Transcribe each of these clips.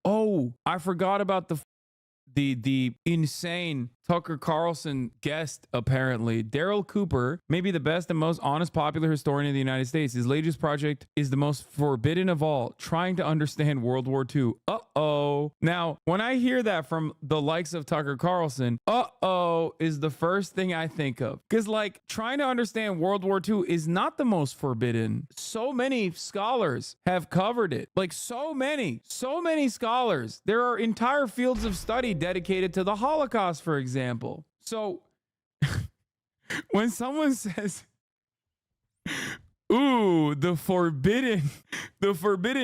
Oh, I forgot about the insane Tucker Carlson guest, apparently. Daryl Cooper may be the best and most honest popular historian in the United States. His latest project is the most forbidden of all, trying to understand World War II. Uh-oh. Now, when I hear that from the likes of Tucker Carlson, uh-oh is the first thing I think of. Because, like, trying to understand World War II is not the most forbidden. So many scholars have covered it. Like, so many scholars. There are entire fields of study dedicated to the Holocaust, for example. So when someone says, ooh, the forbidden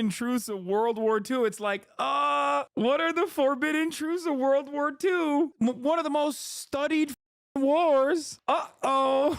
truths of World War II, it's like, what are the forbidden truths of World War II? One of the most studied wars. Uh-oh.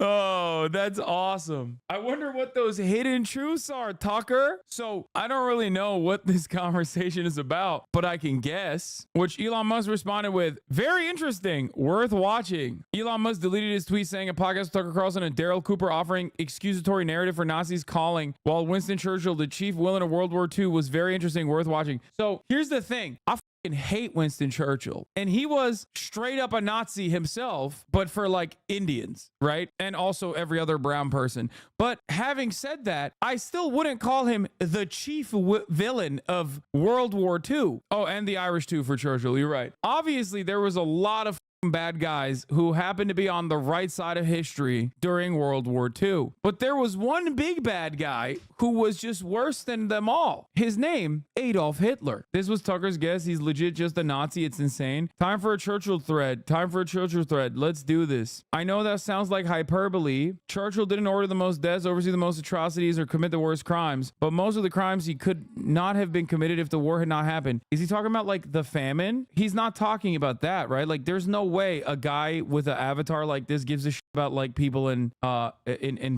Oh, that's awesome. I wonder what those hidden truths are, Tucker. So I don't really know what this conversation is about, but I can guess, which Elon Musk responded with, very interesting, worth watching. Elon Musk deleted his tweet saying a podcast with Tucker Carlson and Daryl Cooper offering excusatory narrative for Nazis calling, while Winston Churchill, the chief villain of World War II, was very interesting, worth watching. So here's the thing. Hate Winston Churchill, and he was straight up a Nazi himself, but for like Indians, right? And also every other brown person. But having said that, I still wouldn't call him the chief villain of World War II. Oh, and the Irish too for Churchill. You're right. Obviously, there was a lot of bad guys who happened to be on the right side of history during World War II. But there was one big bad guy who was just worse than them all. His name, Adolf Hitler. This was Tucker's guess. He's legit just a Nazi. It's insane. Time for a Churchill thread. Let's do this. I know that sounds like hyperbole. Churchill didn't order the most deaths, oversee the most atrocities, or commit the worst crimes. But most of the crimes he could not have been committed if the war had not happened. Is he talking about like the famine? He's not talking about that, right? Like there's no way a guy with an avatar like this gives a shit about like people in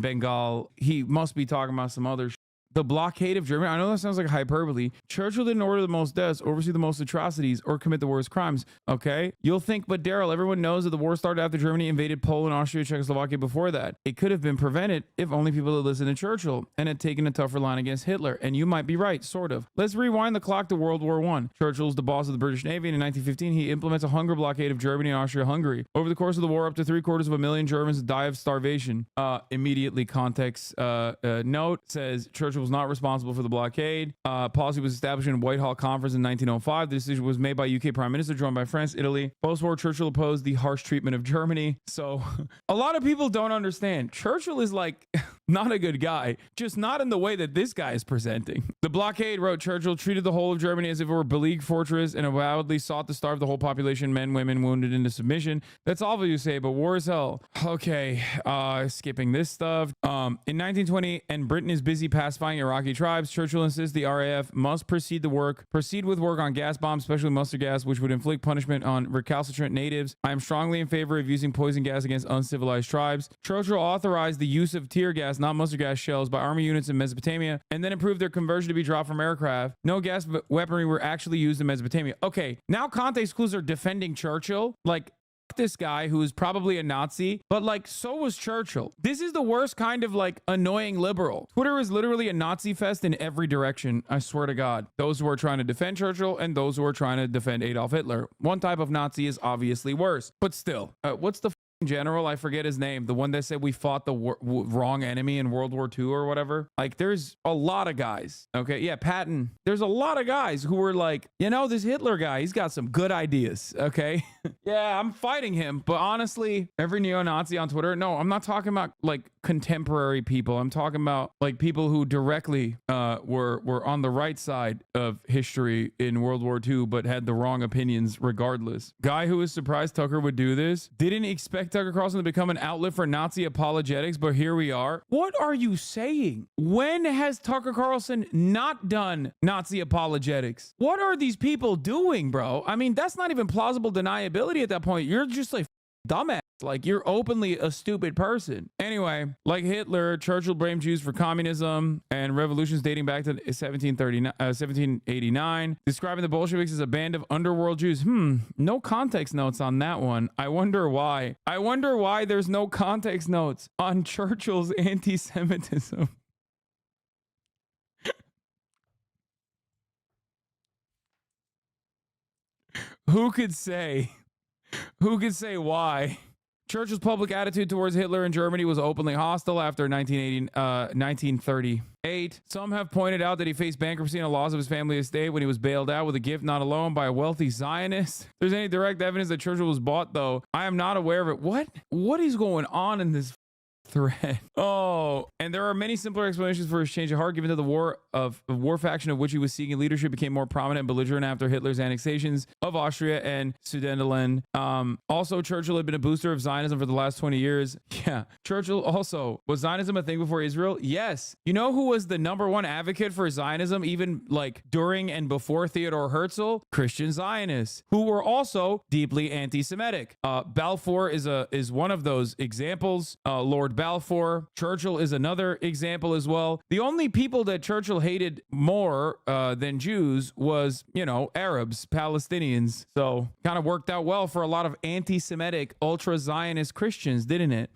Bengal. He must be talking about some other shit. The blockade of Germany. I know that sounds like hyperbole. Churchill didn't order the most deaths, oversee the most atrocities, or commit the worst crimes. Okay. You'll think, but Daryl, everyone knows that the war started after Germany invaded Poland, Austria, Czechoslovakia before that. It could have been prevented if only people had listened to Churchill and had taken a tougher line against Hitler. And you might be right, sort of. Let's rewind the clock to World War I. Churchill's the boss of the British Navy, and in 1915, he implements a hunger blockade of Germany and Austria-Hungary. Over the course of the war, up to 750,000 Germans die of starvation. Immediately context note says Churchill was not responsible for the blockade. Policy was established in Whitehall Conference in 1905. The decision was made by UK Prime Minister, joined by France, Italy. Post-war, Churchill opposed the harsh treatment of Germany. So a lot of people don't understand. Churchill is like not a good guy, just not in the way that this guy is presenting. The blockade, wrote Churchill, treated the whole of Germany as if it were a beleaguered fortress and avowedly sought to starve the whole population, men, women, wounded into submission. That's all you say, but war is hell. Okay, skipping this stuff. In 1920, and Britain is busy pacifying Iraqi tribes, Churchill insists the RAF must proceed with work on gas bombs, especially mustard gas, which would inflict punishment on recalcitrant natives. I am strongly in favor of using poison gas against uncivilized tribes. Churchill authorized the use of tear gas, not mustard gas shells, by army units in Mesopotamia, and then approved their conversion to be dropped from aircraft. No gas weaponry were actually used in Mesopotamia. Okay, now context clues are defending Churchill. Like, this guy who is probably a Nazi, but like so was Churchill. This is the worst kind of like annoying liberal. Twitter is literally a Nazi fest in every direction. I swear to God. Those who are trying to defend Churchill and those who are trying to defend Adolf Hitler. One type of Nazi is obviously worse, but still, what's the general? I forget his name. The one that said we fought the wrong enemy in World War II or whatever. Like there's a lot of guys. Okay. Yeah. Patton. There's a lot of guys who were like, you know, this Hitler guy, he's got some good ideas. Okay. Yeah. I'm fighting him. But honestly, every neo-Nazi on Twitter, no, I'm not talking about like contemporary people. I'm talking about like people who directly were on the right side of history in World War II, but had the wrong opinions regardless. Guy who was surprised Tucker would do this. Didn't expect Tucker Carlson to become an outlet for Nazi apologetics, but here we are. What are you saying? When has Tucker Carlson not done Nazi apologetics? What are these people doing, bro? I mean, that's not even plausible deniability at that point. You're just like dumbass. Like you're openly a stupid person. Anyway, like Hitler, Churchill blamed Jews for communism and revolutions dating back to 1789, describing the Bolsheviks as a band of underworld Jews. No context notes on that one. I wonder why. I wonder why there's no context notes on Churchill's anti-Semitism. Who could say? Who could say why? Churchill's public attitude towards Hitler in Germany was openly hostile after 1938. Some have pointed out that he faced bankruptcy and a loss of his family estate when he was bailed out with a gift not a loan by a wealthy Zionist. If there's any direct evidence that Churchill was bought, though, I am not aware of it. What is going on in this thread? Oh, and there are many simpler explanations for his change of heart, given that the war faction of which he was seeking leadership became more prominent and belligerent after Hitler's annexations of Austria and Sudetenland. Also, Churchill had been a booster of Zionism for the last 20 years. Yeah, Churchill also, was Zionism a thing before Israel? Yes. You know who was the #1 advocate for Zionism, even like during and before Theodore Herzl? Christian Zionists, who were also deeply anti-Semitic. Balfour is one of those examples. Lord Balfour. Churchill is another example as well. The only people that Churchill hated more than Jews was, Arabs, Palestinians. So kind of worked out well for a lot of anti-Semitic, ultra-Zionist Christians, didn't it?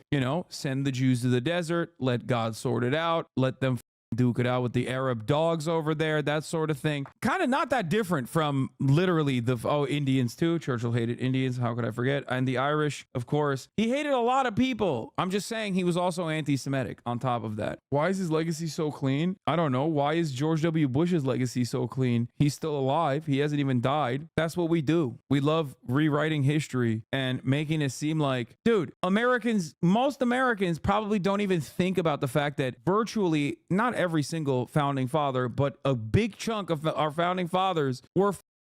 Send the Jews to the desert, let God sort it out, let them duke it out with the Arab dogs over there, that sort of thing. Kind of not that different from literally Indians too. Churchill hated Indians. How could I forget? And the Irish, of course. He hated a lot of people. I'm just saying he was also anti-Semitic on top of that. Why is his legacy so clean? I don't know. Why is George W. Bush's legacy so clean? He's still alive. He hasn't even died. That's what we do. We love rewriting history and making it seem like, dude, most Americans probably don't even think about the fact that virtually not every single founding father, but a big chunk of our founding fathers were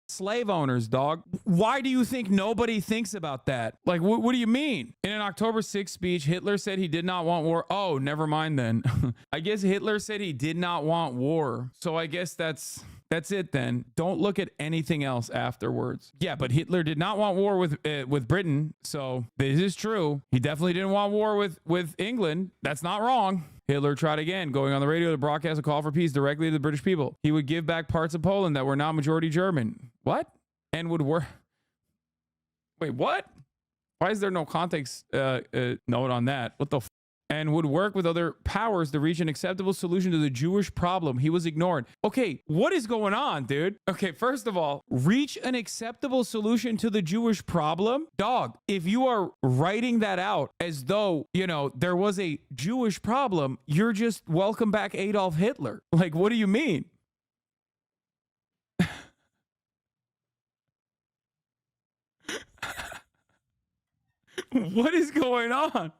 slave owners, dog. Why do you think nobody thinks about that? Like, what do you mean? In an October 6th speech, Hitler said he did not want war. Oh, never mind then. I guess Hitler said he did not want war. So I guess that's it then. Don't look at anything else afterwards. Yeah, but Hitler did not want war with Britain. So this is true. He definitely didn't want war with England. That's not wrong. Hitler tried again, going on the radio to broadcast a call for peace directly to the British people. He would give back parts of Poland that were not majority German. What? And would work. Wait, what? Why is there no context note on that? What the and would work with other powers to reach an acceptable solution to the Jewish problem. He was ignored. Okay, what is going on, dude? Okay, first of all, reach an acceptable solution to the Jewish problem? Dog, if you are writing that out as though, there was a Jewish problem, you're just welcome back Adolf Hitler. Like, what do you mean? What is going on?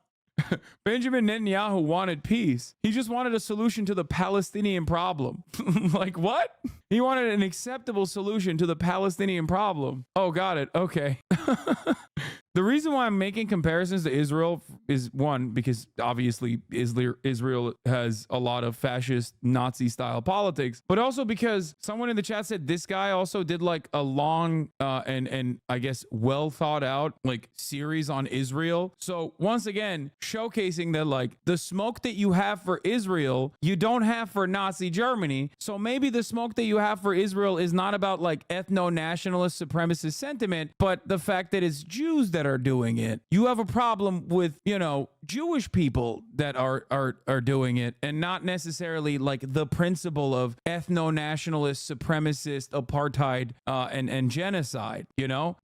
Benjamin Netanyahu wanted peace. He just wanted a solution to the Palestinian problem. Like, what? He wanted an acceptable solution to the Palestinian problem. Oh, got it. Okay. The reason why I'm making comparisons to Israel is, one, because obviously Israel has a lot of fascist Nazi style politics, but also because someone in the chat said this guy also did like a long and I guess well thought out like series on Israel. So once again, showcasing that like the smoke that you have for Israel, you don't have for Nazi Germany. So maybe the smoke that you have for Israel is not about like ethno-nationalist supremacist sentiment, but the fact that it's Jews that are doing it. You have a problem with, Jewish people that are doing it, and not necessarily like the principle of ethno-nationalist supremacist apartheid and genocide.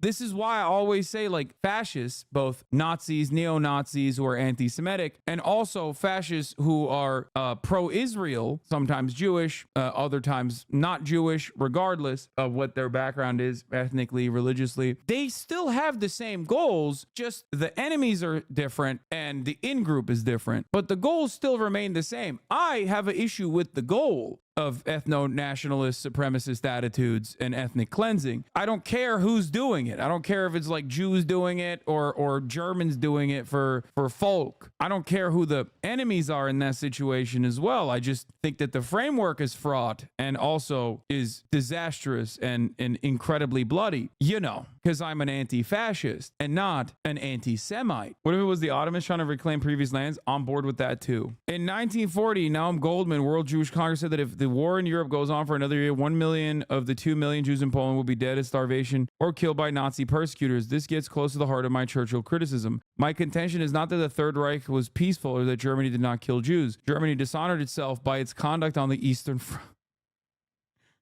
This is why I always say like fascists, both Nazis, neo-Nazis who are anti-Semitic, and also fascists who are pro-Israel, sometimes Jewish, other times not Jewish, regardless of what their background is ethnically, religiously. They still have the same goals, just the enemies are different and the in-group is different, but the goals still remain the same. I have an issue with the goal of ethno-nationalist supremacist attitudes and ethnic cleansing. I don't care who's doing it. I don't care if it's like Jews doing it or Germans doing it for folk. I don't care who the enemies are in that situation as well. I just think that the framework is fraught and also is disastrous and incredibly bloody, because I'm an anti-fascist and not an anti-Semite. What if it was the Ottomans trying to reclaim previous lands? On board with that too. In 1940, Noam Goldman, World Jewish Congress, said that if the war in Europe goes on for another year, 1 million of the 2 million Jews in Poland will be dead of starvation or killed by Nazi persecutors. This gets close to the heart of my Churchill criticism. My contention is not that the Third Reich was peaceful or that Germany did not kill Jews. Germany dishonored itself by its conduct on the Eastern Front.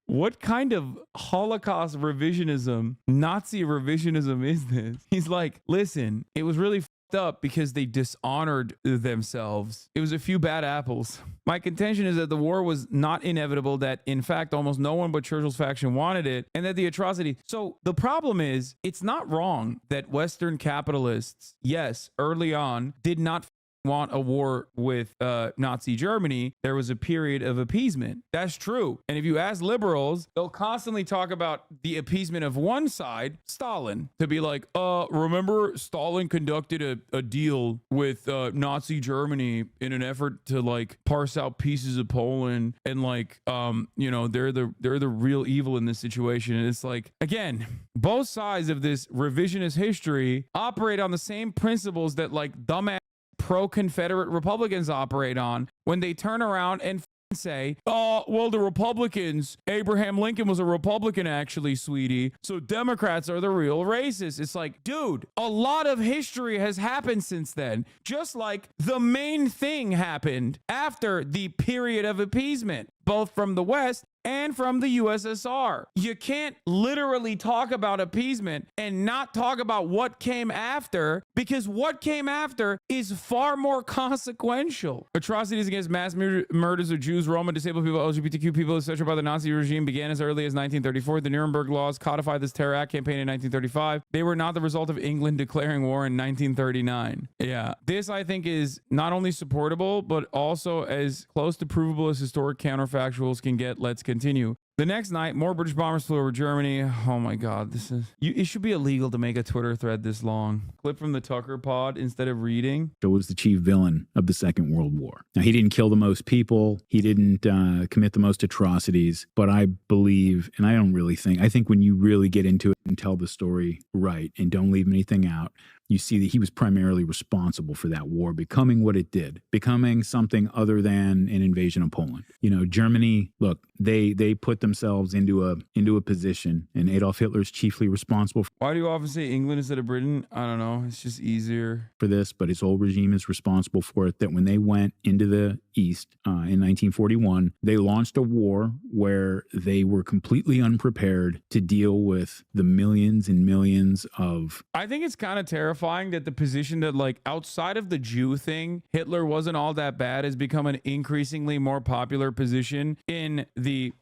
what kind of Holocaust revisionism, Nazi revisionism is this? He's like, listen, it was really up because they dishonored themselves. It was a few bad apples. My contention is that the war was not inevitable, that in fact almost no one but Churchill's faction wanted it, and that the atrocity. So the problem is, it's not wrong that Western capitalists, yes, early on, did not want a war with Nazi Germany. There was a period of appeasement. That's true. And if you ask liberals, they'll constantly talk about the appeasement of one side, Stalin, to be like, remember Stalin conducted a deal with Nazi Germany in an effort to like parse out pieces of Poland, and like they're the real evil in this situation. And it's like, again, both sides of this revisionist history operate on the same principles that like dumbass pro-Confederate Republicans operate on when they turn around and say, oh, well, the Republicans, Abraham Lincoln was a Republican actually, sweetie, so Democrats are the real racists. It's like, dude, a lot of history has happened since then, just like the main thing happened after the period of appeasement, both from the West and from the USSR. You can't literally talk about appeasement and not talk about what came after, because what came after is far more consequential. Atrocities against mass murders of Jews, Roma, disabled people, LGBTQ people, etc. by the Nazi regime began as early as 1934. The Nuremberg laws codified this terror act campaign in 1935. They were not the result of England declaring war in 1939. Yeah, this I think is not only supportable, but also as close to provable as historic counterfactuals can get. Let's continue. The next night, more British bombers flew over Germany. Oh my God, it should be illegal to make a Twitter thread this long. Clip from the Tucker pod instead of reading. It was the chief villain of the Second World War. Now, he didn't kill the most people. He didn't commit the most atrocities. But I believe, and I think when you really get into it and tell the story right and don't leave anything out, you see that he was primarily responsible for that war becoming what it did, becoming something other than an invasion of Poland. You know, Germany, look, they put themselves into a position, and Adolf Hitler is chiefly responsible Why do you often say England instead of Britain? I don't know. It's just easier for this, but his whole regime is responsible for it. That when they went into the East in 1941, they launched a war where they were completely unprepared to deal with the millions and millions of... I think it's kind of terrifying that the position that, like, outside of the Jew thing, Hitler wasn't all that bad has become an increasingly more popular position in the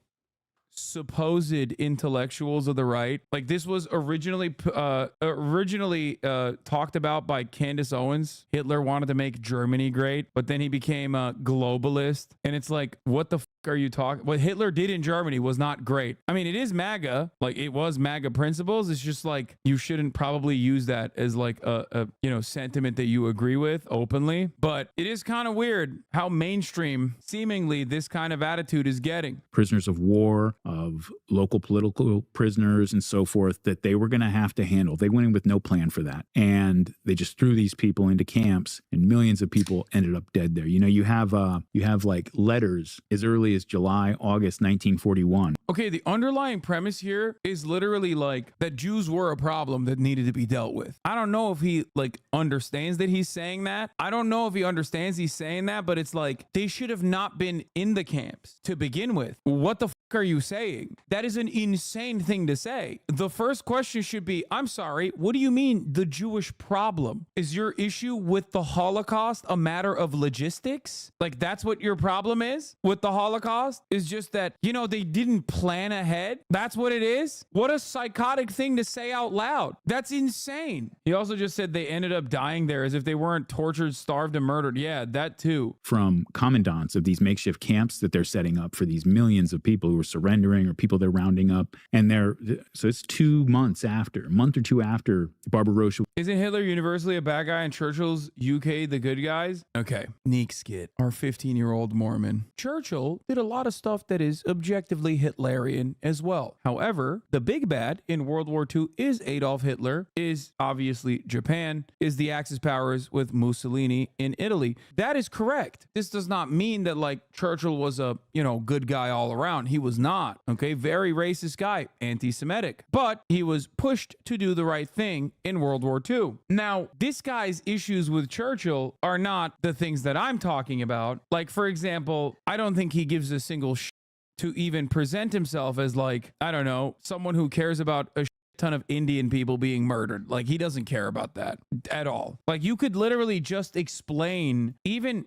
supposed intellectuals of the right. Like, this was originally talked about by Candace Owens. Hitler wanted to make Germany great, but then he became a globalist. And it's like, what the f are you talking? What Hitler did in Germany was not great. I mean, it is MAGA, like it was MAGA principles. It's just like, you shouldn't probably use that as like a sentiment that you agree with openly. But it is kind of weird how mainstream seemingly this kind of attitude is getting. Prisoners of war, of local political prisoners and so forth, that they were going to have to handle. They went in with no plan for that. And they just threw these people into camps, and millions of people ended up dead there. You know, you have like letters as early as July, August 1941. Okay, the underlying premise here is literally like that Jews were a problem that needed to be dealt with. I don't know if he like understands that he's saying that. I don't know if he understands he's saying that, but it's like they should have not been in the camps to begin with. What the f are you saying? That is an insane thing to say. The first question should be, I'm sorry, what do you mean the Jewish problem? Is your issue with the Holocaust a matter of logistics? Like, that's what your problem is with the Holocaust? Is just that, you know, they didn't plan ahead? That's what it is? What a psychotic thing to say out loud. That's insane. He also just said they ended up dying there as if they weren't tortured, starved, and murdered. Yeah, that too. From commandants of these makeshift camps that they're setting up for these millions of people who are surrendering or people they're rounding up. And so it's 2 months after, a month or two after Barbarossa. Isn't Hitler universally a bad guy and Churchill's UK the good guys? Okay. Neek skit. Our 15-year-old Mormon. Churchill did a lot of stuff that is objectively Hitlerian as well. However, the big bad in World War II is Adolf Hitler, is obviously Japan, is the Axis powers with Mussolini in Italy. That is correct. This does not mean that like Churchill was a, good guy all around. He was not. Okay. Very racist guy, anti-Semitic, but he was pushed to do the right thing in World War II. Now, this guy's issues with Churchill are not the things that I'm talking about. Like, for example, I don't think he gives a single to even present himself as like, I don't know, someone who cares about a ton of Indian people being murdered. Like, he doesn't care about that at all. Like, you could literally just explain, even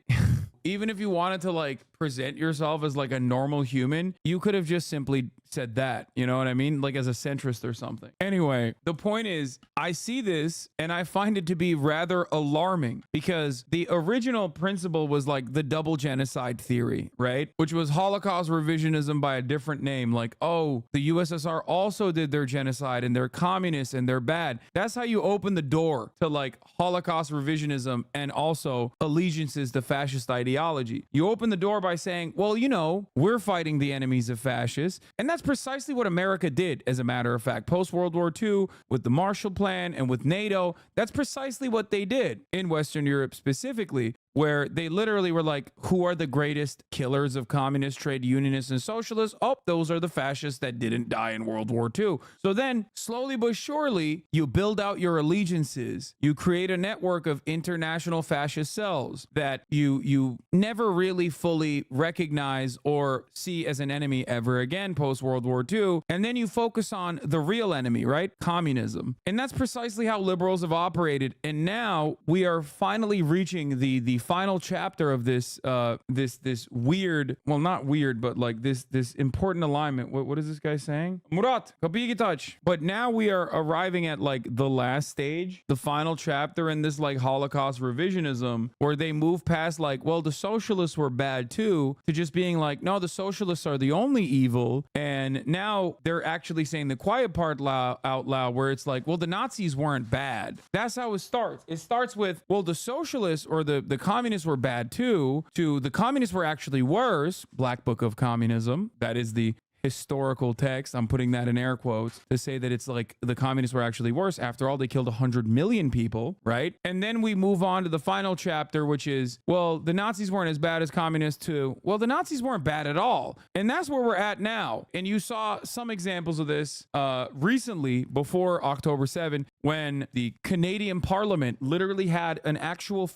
even if you wanted to like present yourself as like a normal human, you could have just simply said that, you know what I mean? Like as a centrist or something. Anyway, the point is, I see this and I find it to be rather alarming because the original principle was like the double genocide theory, right? Which was Holocaust revisionism by a different name. Like, oh, the USSR also did their genocide and they're communists and they're bad. That's how you open the door to like Holocaust revisionism and also allegiances to fascist ideology. You open the door by saying, well, you know, we're fighting the enemies of fascists. And that's precisely what America did, as a matter of fact. Post-World War II, with the Marshall Plan and with NATO, that's precisely what they did in Western Europe specifically, where they literally were like, who are the greatest killers of communists, trade unionists, and socialists? Oh, those are the fascists that didn't die in World War II. So then, slowly but surely, you build out your allegiances. You create a network of international fascist cells that you never really fully recognize or see as an enemy ever again post-World War II. And then you focus on the real enemy, right? Communism. And that's precisely how liberals have operated. And now we are finally reaching the final chapter of this this weird, well, not weird, but like this important alignment. What is this guy saying? Murat, kapıyı touch. But now we are arriving at like the last stage, the final chapter in this like Holocaust revisionism, where they move past like, well, the socialists were bad too, to just being like, no, the socialists are the only evil. And now they're actually saying the quiet part out loud, where it's like, well, the Nazis weren't bad. That's how it starts. It starts with, well, the socialists or the communists were bad too, to the communists were actually worse. Black Book of Communism. That is the historical text. I'm putting that in air quotes to say that it's like the communists were actually worse. After all, they killed 100 million people, right? And then we move on to the final chapter, which is, well, the Nazis weren't as bad as communists too. Well, the Nazis weren't bad at all. And that's where we're at now. And you saw some examples of this recently before October 7, when the Canadian Parliament literally had an actual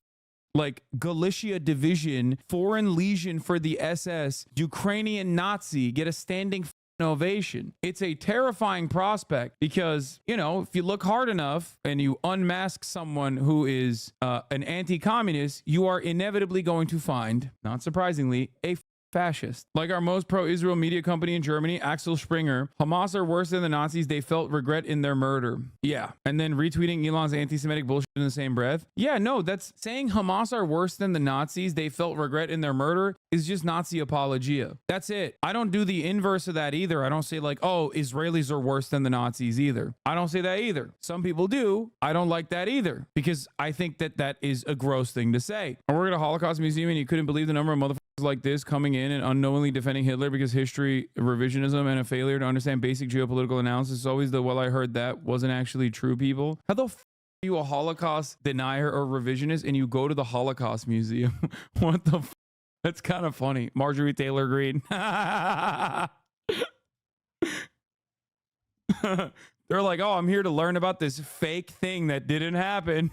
like Galicia division, foreign legion for the SS, Ukrainian Nazi get a standing ovation. It's a terrifying prospect because, you know, if you look hard enough and you unmask someone who is an anti-communist, you are inevitably going to find, not surprisingly, a fascist. Like our most pro-Israel media company in Germany, Axel Springer, Hamas are worse than the Nazis. They felt regret in their murder. Yeah. And then retweeting Elon's anti-Semitic bullshit in the same breath. Yeah, no, that's saying Hamas are worse than the Nazis. They felt regret in their murder is just Nazi apologia. That's it. I don't do the inverse of that either. I don't say like, oh, Israelis are worse than the Nazis either. I don't say that either. Some people do. I don't like that either because I think that that is a gross thing to say. I work at a Holocaust museum and you couldn't believe the number of motherfuckers like this coming in and unknowingly defending Hitler because history revisionism and a failure to understand basic geopolitical analysis is always the, well, I heard that wasn't actually true people. How the f are you a Holocaust denier or revisionist and you go to the Holocaust museum? What the f? That's kind of funny. Marjorie Taylor Greene. They're like, oh, I'm here to learn about this fake thing that didn't happen.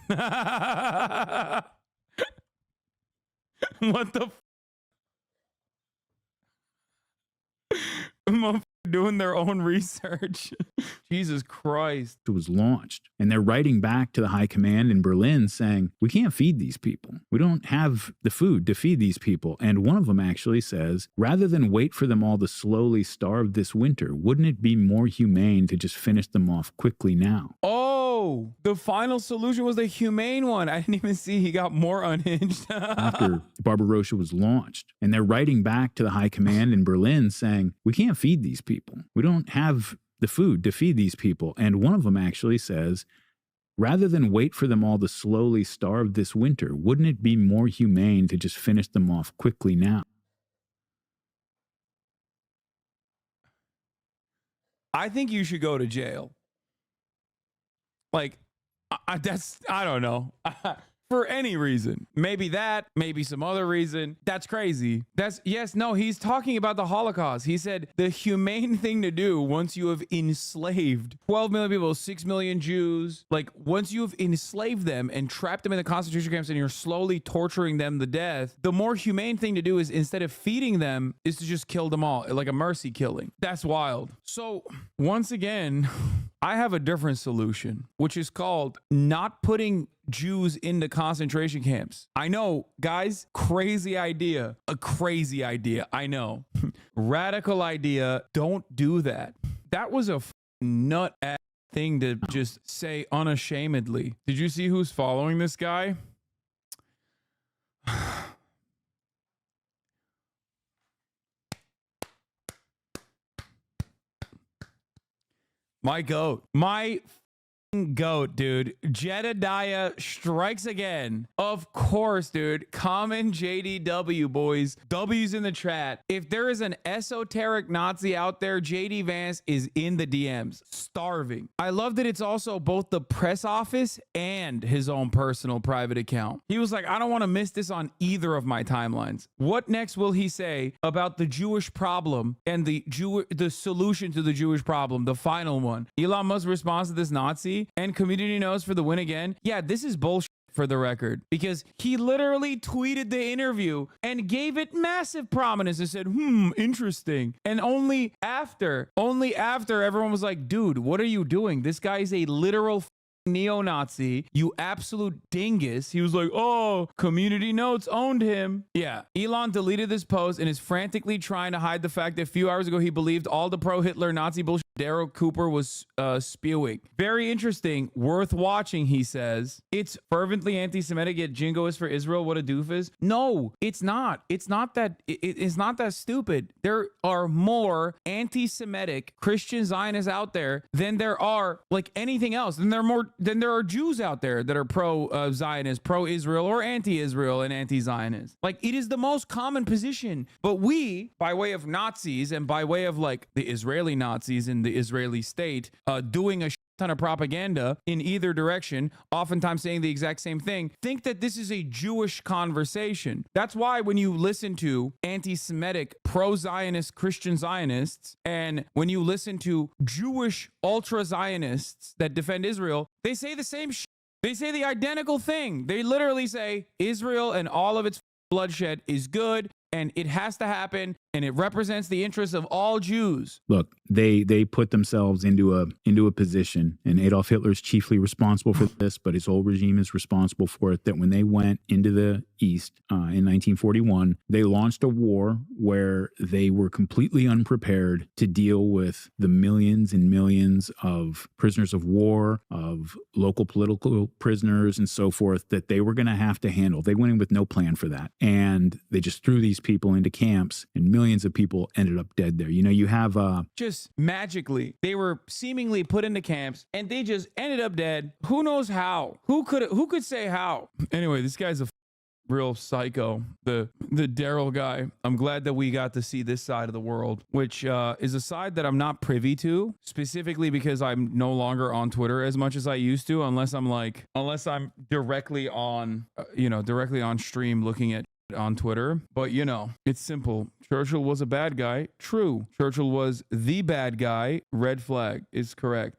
What the f? Doing their own research. Jesus Christ. It was launched. And they're writing back to the high command in Berlin saying, we can't feed these people. We don't have the food to feed these people. And one of them actually says, rather than wait for them all to slowly starve this winter, wouldn't it be more humane to just finish them off quickly now? Oh, the final solution was the humane one. I didn't even see he got more unhinged. After Barbarossa was launched. And they're writing back to the high command in Berlin saying, we can't feed these people. We don't have the food to feed these people. And one of them actually says, rather than wait for them all to slowly starve this winter, wouldn't it be more humane to just finish them off quickly now? I think you should go to jail. Like, I don't know. for any reason. Maybe that, maybe some other reason. That's crazy. He's talking about the Holocaust. He said the humane thing to do once you have enslaved 12 million people, 6 million Jews, like once you've enslaved them and trapped them in the concentration camps and you're slowly torturing them to death, the more humane thing to do is, instead of feeding them, is to just kill them all, like a mercy killing. That's wild. So once again, I have a different solution, which is called not putting Jews into concentration camps. I know, guys, crazy idea. A crazy idea. I know. Radical idea. Don't do that. That was a nut ass thing to just say unashamedly. Did you see who's following this guy? My goat. My goat, dude. Jedediah strikes again. Of course, dude. Common JDW, boys. W's in the chat. If there is an esoteric Nazi out there, JD Vance is in the DMs, starving. I love that it's also both the press office and his own personal private account. He was like, I don't want to miss this on either of my timelines. What next will he say about the Jewish problem and the solution to the Jewish problem, the final one? Elon Musk responds to this Nazi and community knows for the win again. Yeah, this is bullshit, for the record, because he literally tweeted the interview and gave it massive prominence and said, interesting. And only after everyone was like, dude, what are you doing? This guy is a literal neo-Nazi, you absolute dingus. He was like, oh, community notes owned him. Yeah, Elon deleted this post and is frantically trying to hide the fact that a few hours ago he believed all the pro-Hitler Nazi bullshit Daryl Cooper was spewing. Very interesting, worth watching, he says. It's fervently anti-Semitic, yet Jingo is for Israel. What a doofus. No, it's not. It's not that stupid. There are more anti-Semitic Christian Zionists out there than there are like anything else. Then there are Jews out there that are pro-Zionist, pro-Israel, or anti-Israel and anti-Zionist. Like, it is the most common position. But we, by way of Nazis and by way of like the Israeli Nazis in the Israeli state, doing a ton of propaganda in either direction, oftentimes saying the exact same thing, think that this is a Jewish conversation. That's why when you listen to anti-Semitic pro-Zionist Christian Zionists, and when you listen to Jewish ultra-Zionists that defend Israel, they say the same shit. They say the identical thing. They literally say Israel and all of its bloodshed is good, and it has to happen, and it represents the interests of all Jews. Look, they put themselves into a position, and Adolf Hitler is chiefly responsible for this, but his whole regime is responsible for it, that when they went into the East in 1941, they launched a war where they were completely unprepared to deal with the millions and millions of prisoners of war, of local political prisoners, and so forth, that they were going to have to handle. They went in with no plan for that, and they just threw these people into camps, and millions of people ended up dead there. You know, you have just magically, they were seemingly put into camps and they just ended up dead. Who knows how? Who could say how? Anyway, this guy's a real psycho, the Daryl guy. I'm glad that we got to see this side of the world, which is a side that I'm not privy to, specifically because I'm no longer on Twitter as much as I used to, unless I'm directly on stream looking at on Twitter. But you know, it's simple. Churchill was a bad guy. True. Churchill was the bad guy. Red flag is correct.